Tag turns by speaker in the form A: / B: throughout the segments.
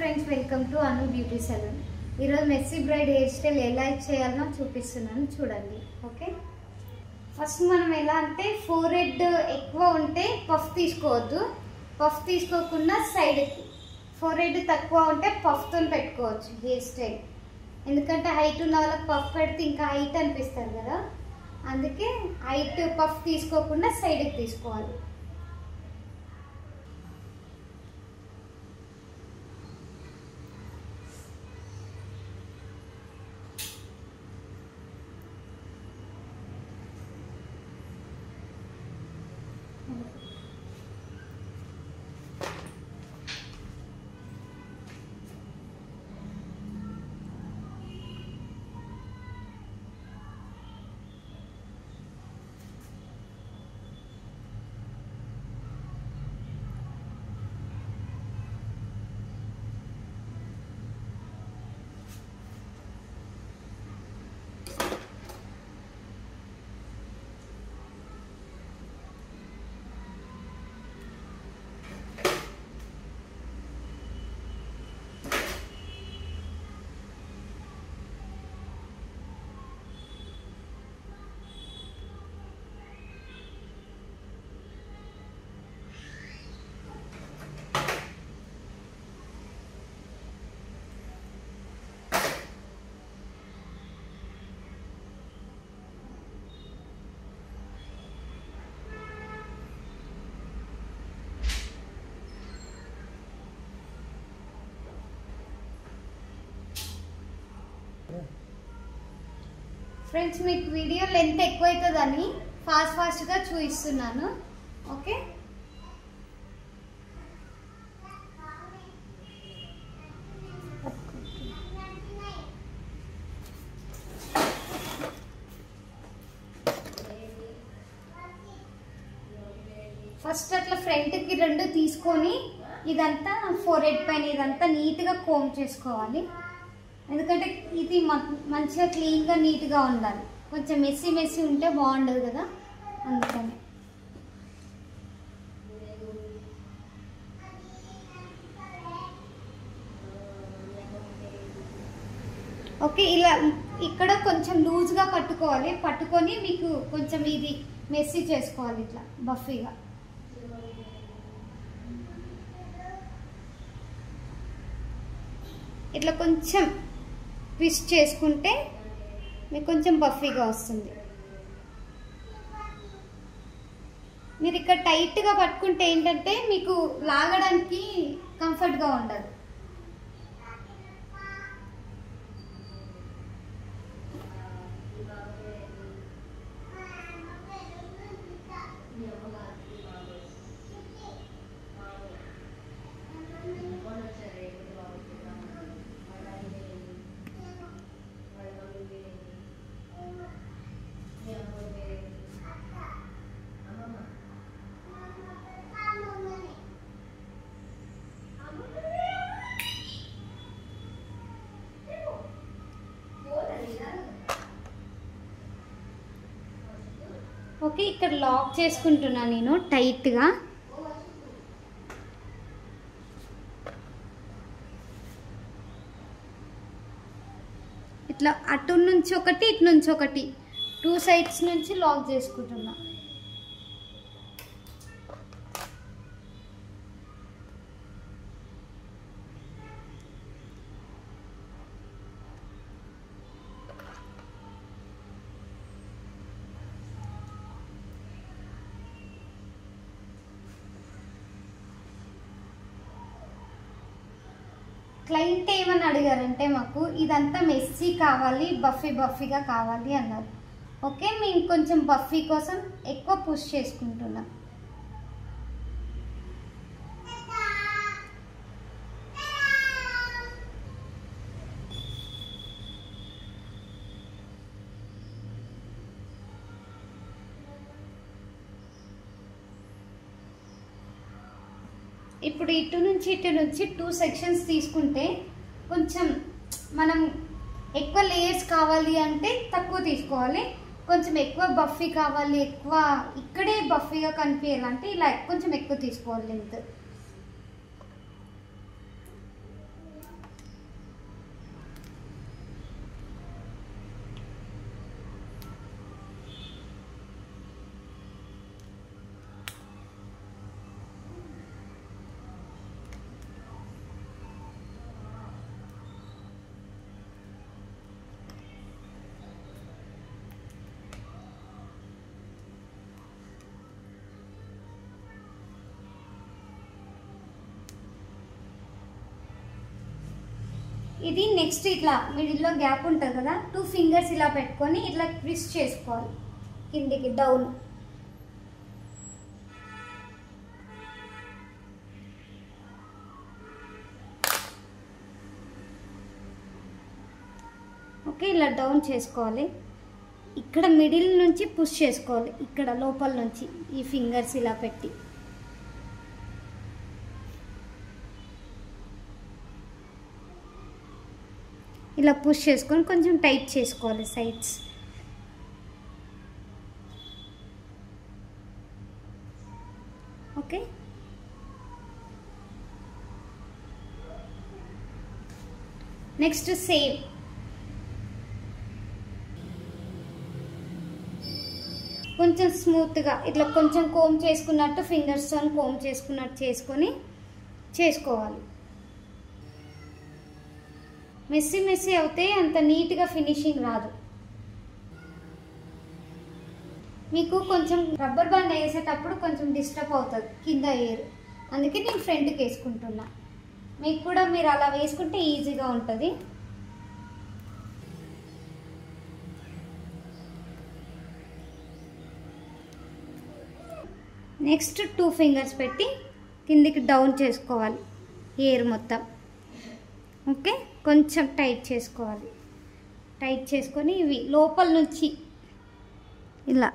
A: Friends, welcome to Anu beauty saloon. ఈరోజు messy braid hair style ఎలా చేయాలో చూపిస్తున్నాను, చూడండి. ఓకే, ఫస్ట్ మనం ఎలా అంటే ఫోర్ హెడ్ ఎక్కువ ఉంటే పఫ్ తీసుకోవద్దు. పఫ్ తీసుకోకుండా సైడ్కి, ఫోర్ హెడ్ తక్కువ ఉంటే పఫ్తో పెట్టుకోవచ్చు హెయిర్ స్టైల్. ఎందుకంటే హైట్ ఉన్న వాళ్ళకి పఫ్ పెడితే ఇంకా హైట్ అనిపిస్తారు కదా, అందుకే హైట్ పఫ్ తీసుకోకుండా సైడ్కి తీసుకోవాలి. ఫ్రెండ్స్, మీకు వీడియో లెంత్ ఎక్కువ అవుతుందని ఫాస్ట్గా చూపిస్తున్నాను. ఓకే, ఫస్ట్ అట్లా ఫ్రంట్కి రెండు తీసుకొని ఇదంతా ఫోర్ హెడ్ పైన ఇదంతా నీట్గా కోమ్ చేసుకోవాలి. ఎందుకంటే ఇది మంచిగా క్లీన్గా నీట్గా ఉండాలి. కొంచెం మెస్సీ ఉంటే బాగుండదు కదా, అందుకని. ఓకే, ఇలా ఇక్కడ కొంచెం లూజ్గా పట్టుకోవాలి. పట్టుకొని మీకు కొంచెం ఇది మెస్సీ చేసుకోవాలి, ఇట్లా బఫీగా. ఇట్లా కొంచెం ట్విస్ట్ చేసుకుంటే మీకు కొంచెం బఫీగా వస్తుంది. మీరు ఇక్కడ టైట్గా పట్టుకుంటే ఏంటంటే మీకు లాగడానికి కంఫర్ట్గా ఉండదు. ఓకే, ఇక్కడ లాక్ చేసుకుంటున్నా నేను టైట్గా. ఇట్లా అటు నుంచి ఒకటి, ఇటు నుంచి ఒకటి, టూ సైడ్స్ నుంచి లాక్ చేసుకుంటున్నా. క్లయింట్ ఏమని అడిగారంటే, మాకు ఇదంతా మెస్సీ కావాలి, బఫీగా కావాలి అన్నారు. ఓకే, మేము కొంచెం బఫీ కోసం ఎక్కువ పుష్ చేసుకుంటున్నాం. ఇప్పుడు ఇటు నుంచి టూ సెక్షన్స్ తీసుకుంటే కొంచెం మనం ఎక్కువ లేయర్స్ కావాలి అంటే తక్కువ తీసుకోవాలి. కొంచెం ఎక్కువ బఫీ కావాలి, ఎక్కువ ఇక్కడే బఫీగా కనిపించాలంటే ఇలా కొంచెం ఎక్కువ తీసుకోవాలి లెంత్. ఇది నెక్స్ట్ ఇట్లా మిడిల్లో గ్యాప్ ఉంటుంది కదా, 2 ఫింగర్స్ ఇలా పెట్టుకొని ఇట్లా ట్విస్ట్ చేసుకోవాలి కిందికి డౌన్. ఓకే, ఇలా డౌన్ చేసుకోవాలి. ఇక్కడ మిడిల్ నుంచి పుష్ చేసుకోవాలి, ఇక్కడ లోపల నుంచి ఈ ఫింగర్స్ ఇలా పెట్టి. ఇలా పుష్ చేసుకొని కొంచెం టైట్ చేసుకోవాలి సైడ్స్. ఓకే, నెక్స్ట్ సేమ్ కొంచెం స్మూత్గా ఇట్లా కొంచెం కోమ్ చేసుకున్నట్టు ఫింగర్స్తో కోమ్ చేసుకున్నట్టు చేసుకొని చేసుకోవాలి. మెస్సీ మెస్సీ అవుతే అంత నీట్గా ఫినిషింగ్ రాదు. మీకు కొంచెం రబ్బర్ బ్యాండ్ వేసేటప్పుడు కొంచెం డిస్టర్బ్ అవుతుంది కింద ఎయిర్, అందుకే నేను ఫ్రంట్కి వేసుకుంటున్నా. మీకు కూడా మీరు అలా వేసుకుంటే ఈజీగా ఉంటుంది. నెక్స్ట్ 2 ఫింగర్స్ పెట్టి కిందికి డౌన్ చేసుకోవాలి ఎయిర్ మొత్తం. ఓకే, కొంచెం టైట్ చేసుకోవాలి. టైట్ చేసుకొని ఇవి లోపల నుంచి ఇలా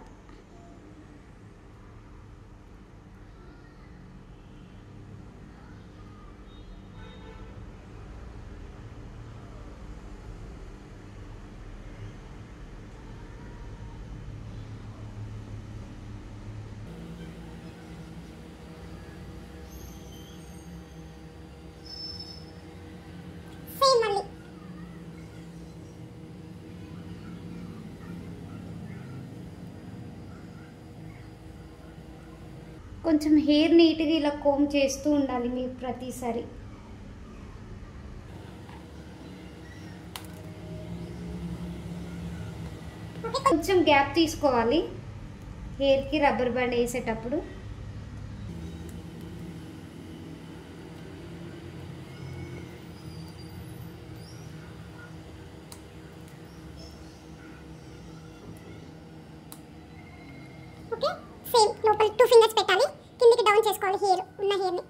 A: కొంచెం హెయిర్ నీట్గా ఇలా కోమ్ చేస్తూ ఉండాలి మీరు ప్రతిసారి. కొంచెం గ్యాప్ తీసుకోవాలి హెయిర్కి రబ్బర్ బ్యాండ్ వేసేటప్పుడు.
B: ఓకే, సేమ్ లోపల 2 ఫింగర్స్ పెట్టాలి, కిందికి డౌన్ చేసుకోవాలి హెయిర్ ఉన్న హెయిర్ని.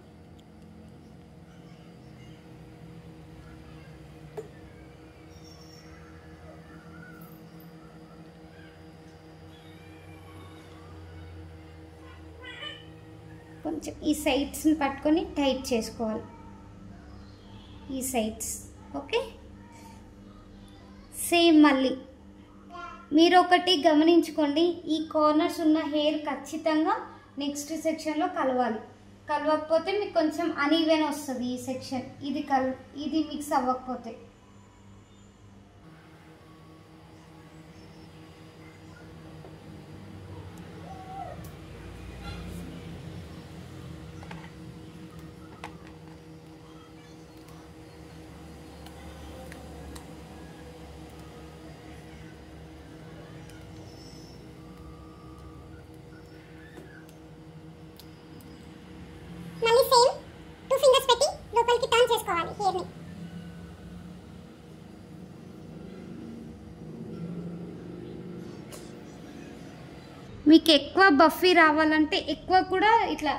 A: కొంచెం ఈ సైడ్స్ని పట్టుకొని టైట్ చేసుకోవాలి ఈ సైడ్స్. ఓకే, సేమ్ మళ్ళీ మీరు ఒకటి గమనించుకోండి, ఈ కార్నర్స్ ఉన్న హెయిర్ ఖచ్చితంగా నెక్స్ట్ సెక్షన్లో కలవాలి. కలవకపోతే మీకు కొంచెం అన్ఈవెన్ వస్తుంది ఈ సెక్షన్, ఇది మిక్స్ అవ్వకపోతే.
B: మళ్ళీ సేమ్ 2 ఫింగర్స్ పెట్టి లోపలికి టర్న్ చేసుకోవాలి హెయిర్ని.
A: మీకు ఎక్కువ బఫీ రావాలంటే ఎక్కువ కూడా ఇట్లా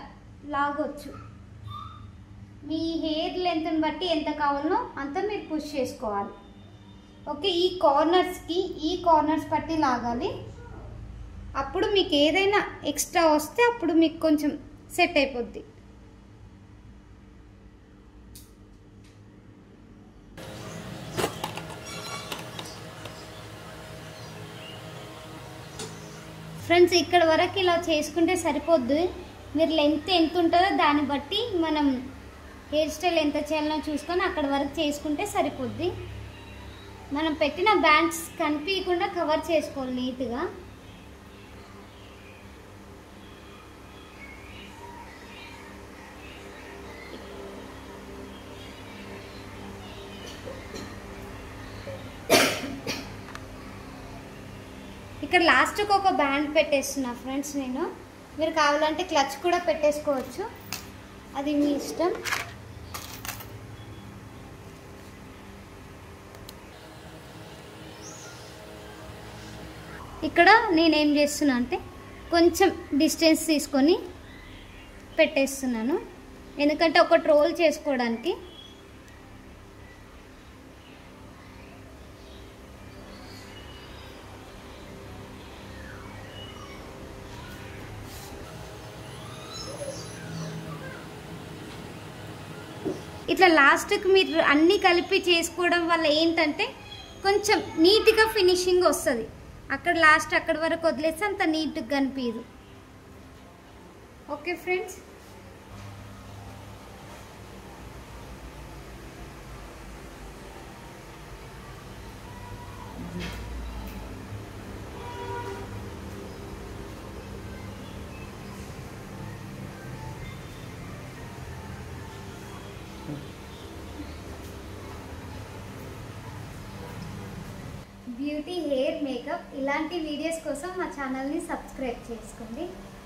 A: లాగొచ్చు. మీ హెయిర్ లెంత్ని బట్టి ఎంత కావాలో అంత మీరు పుష్ చేసుకోవాలి. ఓకే, ఈ కార్నర్స్ పట్టి లాగాలి. అప్పుడు మీకు ఏదైనా ఎక్స్ట్రా వస్తే అప్పుడు మీకు కొంచెం సెట్ అయిపోద్ది. ఫ్రెండ్స్, ఇక్కడ వరకు ఇలా చేసుకుంటే సరిపోద్ది. మీరు లెంత్ ఎంత ఉంటుందో దాన్ని బట్టి మనం హెయిర్ స్టైల్ ఎంత చేయాలో చూసుకొని అక్కడ వరకు చేసుకుంటే సరిపోద్ది. మనం పెట్టిన బ్యాండ్స్ కనిపించకుండా కవర్ చేసుకోవాలి నీట్గా. ఇక్కడ లాస్ట్కి ఒక బ్యాండ్ పెట్టేస్తున్నా ఫ్రెండ్స్ నేను. మీరు కావాలంటే క్లచ్ కూడా పెట్టేసుకోవచ్చు, అది మీ ఇష్టం. ఇక్కడ నేనేం చేస్తున్నా అంటే కొంచెం డిస్టెన్స్ తీసుకొని పెట్టేస్తున్నాను, ఎందుకంటే ఒక రోల్ చేసుకోవడానికి. ఇట్లా లాస్ట్కి మీరు అన్నీ కలిపి చేసుకోవడం వల్ల ఏంటంటే కొంచెం నీట్గా ఫినిషింగ్ వస్తుంది. అక్కడ లాస్ట్ అక్కడి వరకు వదిలేస్తే అంత నీట్గా కనిపించదు. Okay friends, beauty hair makeup ఇలాంటి వీడియోస్ కోసం మా ఛానల్ని సబ్స్క్రైబ్ చేసుకోండి.